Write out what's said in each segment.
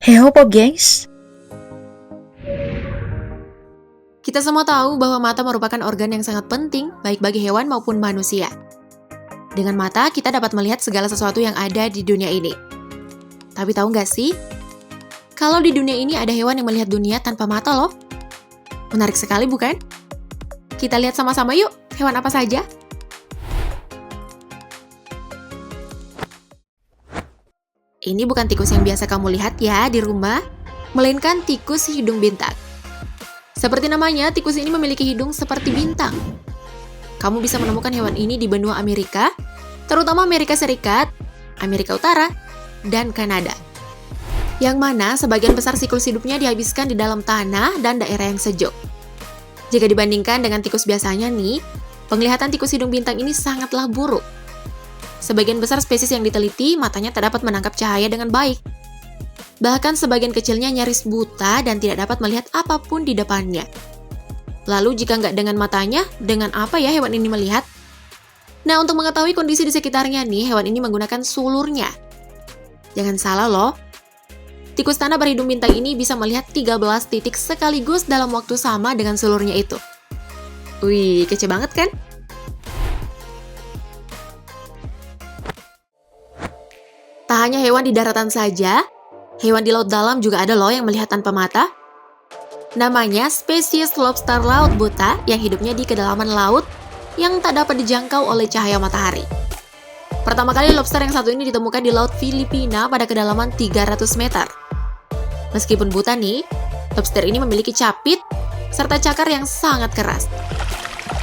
Hey Hopo gengs, Kita semua tahu bahwa mata merupakan organ yang sangat penting, baik bagi hewan maupun manusia. Dengan mata, kita dapat melihat segala sesuatu yang ada di dunia ini. Tapi tahu nggak sih, kalau di dunia ini ada hewan yang melihat dunia tanpa mata loh. Menarik sekali bukan? Kita lihat sama-sama yuk, hewan apa saja? Ini bukan tikus yang biasa kamu lihat ya di rumah, melainkan tikus hidung bintang. Seperti namanya, tikus ini memiliki hidung seperti bintang. Kamu bisa menemukan hewan ini di benua Amerika, terutama Amerika Serikat, Amerika Utara, dan Kanada. Yang mana sebagian besar siklus hidupnya dihabiskan di dalam tanah dan daerah yang sejuk. Jika dibandingkan dengan tikus biasanya nih, penglihatan tikus hidung bintang ini sangatlah buruk. Sebagian besar spesies yang diteliti, matanya tak dapat menangkap cahaya dengan baik. Bahkan sebagian kecilnya nyaris buta dan tidak dapat melihat apapun di depannya. Lalu jika nggak dengan matanya, dengan apa ya hewan ini melihat? Nah, untuk mengetahui kondisi di sekitarnya nih, hewan ini menggunakan sulurnya. Jangan salah loh, tikus tanah berhidung bintang ini bisa melihat 13 titik sekaligus dalam waktu sama dengan sulurnya itu. Wih, kece banget kan? Tak hanya hewan di daratan saja, hewan di laut dalam juga ada loh yang melihat tanpa mata. Namanya spesies lobster laut buta yang hidupnya di kedalaman laut yang tak dapat dijangkau oleh cahaya matahari. Pertama kali lobster yang satu ini ditemukan di laut Filipina pada kedalaman 300 meter. Meskipun buta nih, lobster ini memiliki capit serta cakar yang sangat keras.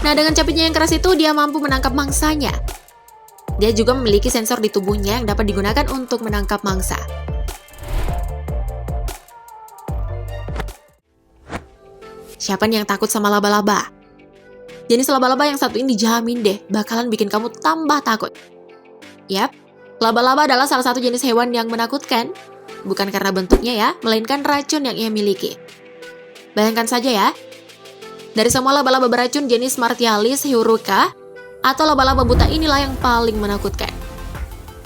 Nah, dengan capitnya yang keras itu dia mampu menangkap mangsanya. Dia juga memiliki sensor di tubuhnya yang dapat digunakan untuk menangkap mangsa. Siapa nih yang takut sama laba-laba? Jenis laba-laba yang satu ini dijamin deh bakalan bikin kamu tambah takut. Yap, laba-laba adalah salah satu jenis hewan yang menakutkan. Bukan karena bentuknya ya, melainkan racun yang ia miliki. Bayangkan saja ya, dari semua laba-laba beracun jenis Martialis hiruca, atau laba-laba buta inilah yang paling menakutkan.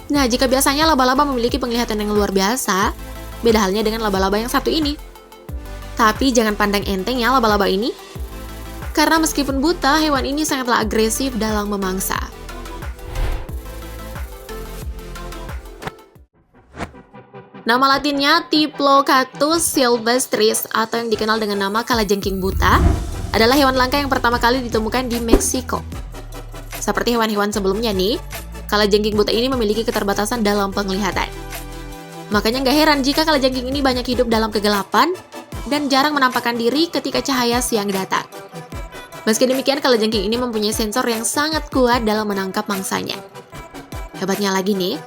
Nah, jika biasanya laba-laba memiliki penglihatan yang luar biasa, beda halnya dengan laba-laba yang satu ini. Tapi jangan pandang enteng ya laba-laba ini, karena meskipun buta, hewan ini sangatlah agresif dalam memangsa. Nama latinnya Diplocactus sylvestris atau yang dikenal dengan nama kalajengking buta adalah hewan langka yang pertama kali ditemukan di Meksiko. Seperti hewan-hewan sebelumnya nih, kalajengking buta ini memiliki keterbatasan dalam penglihatan. Makanya nggak heran jika kalajengking ini banyak hidup dalam kegelapan dan jarang menampakkan diri ketika cahaya siang datang. Meski demikian, kalajengking ini mempunyai sensor yang sangat kuat dalam menangkap mangsanya. Hebatnya lagi nih,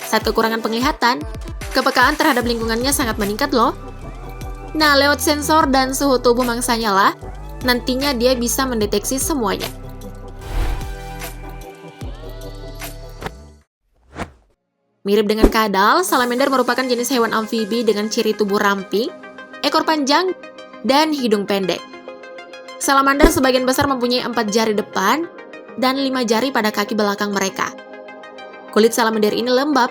saat kekurangan penglihatan, kepekaan terhadap lingkungannya sangat meningkat loh. Nah, lewat sensor dan suhu tubuh mangsanya lah, nantinya dia bisa mendeteksi semuanya. Mirip dengan kadal, salamander merupakan jenis hewan amfibi dengan ciri tubuh ramping, ekor panjang, dan hidung pendek. Salamander sebagian besar mempunyai 4 jari depan dan 5 jari pada kaki belakang mereka. Kulit salamander ini lembab,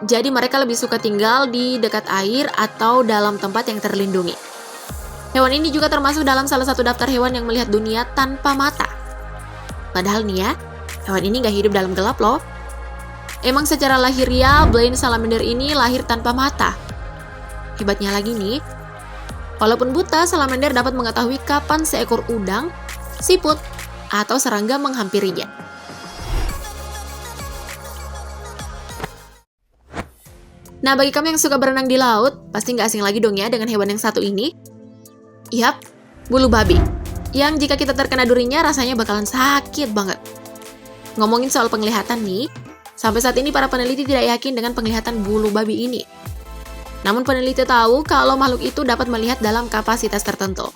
jadi mereka lebih suka tinggal di dekat air atau dalam tempat yang terlindungi. Hewan ini juga termasuk dalam salah satu daftar hewan yang melihat dunia tanpa mata. Padahal nih ya, hewan ini nggak hidup dalam gelap loh. Emang secara lahiriah, Blind salamander ini lahir tanpa mata. Hebatnya lagi nih, walaupun buta, salamander dapat mengetahui kapan seekor udang, siput, atau serangga menghampirinya. Nah, bagi kamu yang suka berenang di laut, pasti nggak asing lagi dong ya dengan hewan yang satu ini. Yap, bulu babi. Yang jika kita terkena durinya, rasanya bakalan sakit banget. Ngomongin soal penglihatan nih, sampai saat ini para peneliti tidak yakin dengan penglihatan bulu babi ini. Namun peneliti tahu kalau makhluk itu dapat melihat dalam kapasitas tertentu.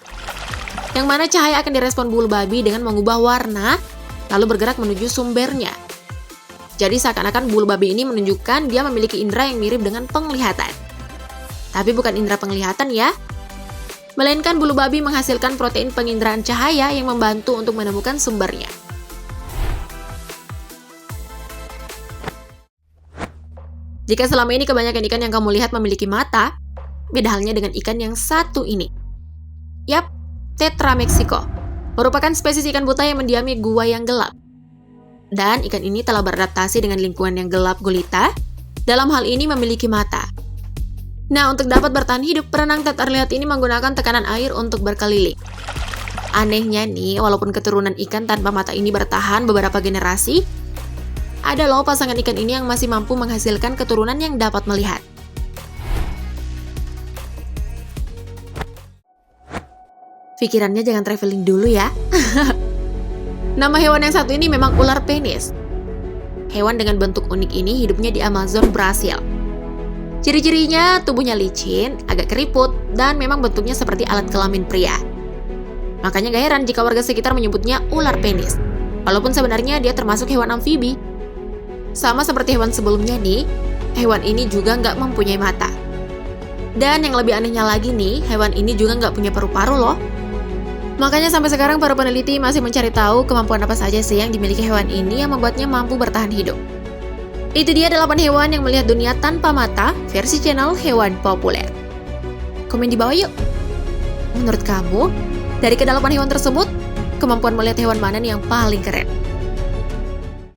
Yang mana cahaya akan direspon bulu babi dengan mengubah warna, lalu bergerak menuju sumbernya. Jadi seakan-akan bulu babi ini menunjukkan dia memiliki indera yang mirip dengan penglihatan. Tapi bukan indera penglihatan ya, melainkan bulu babi menghasilkan protein penginderaan cahaya yang membantu untuk menemukan sumbernya. Jika selama ini kebanyakan ikan yang kamu lihat memiliki mata, beda halnya dengan ikan yang satu ini. Yap, Tetra Mexico merupakan spesies ikan buta yang mendiami gua yang gelap. Dan ikan ini telah beradaptasi dengan lingkungan yang gelap gulita, dalam hal ini memiliki mata. Nah, untuk dapat bertahan hidup, perenang tetra liat ini menggunakan tekanan air untuk berkeliling. Anehnya nih, walaupun keturunan ikan tanpa mata ini bertahan beberapa generasi, ada loh pasangan ikan ini yang masih mampu menghasilkan keturunan yang dapat melihat. Pikirannya jangan traveling dulu ya. Nama hewan yang satu ini memang ular penis. Hewan dengan bentuk unik ini hidupnya di Amazon, Brasil. Ciri-cirinya tubuhnya licin, agak keriput, dan memang bentuknya seperti alat kelamin pria. Makanya gak heran jika warga sekitar menyebutnya ular penis. Walaupun sebenarnya dia termasuk hewan amfibi. Sama seperti hewan sebelumnya nih, hewan ini juga nggak mempunyai mata. Dan yang lebih anehnya lagi nih, hewan ini juga nggak punya paru-paru loh. Makanya sampai sekarang para peneliti masih mencari tahu kemampuan apa saja sih yang dimiliki hewan ini yang membuatnya mampu bertahan hidup. Itu dia 8 hewan yang melihat dunia tanpa mata versi channel Hewan Populer. Komen di bawah yuk. Menurut kamu, dari ke-8 hewan tersebut, kemampuan melihat hewan mana nih yang paling keren?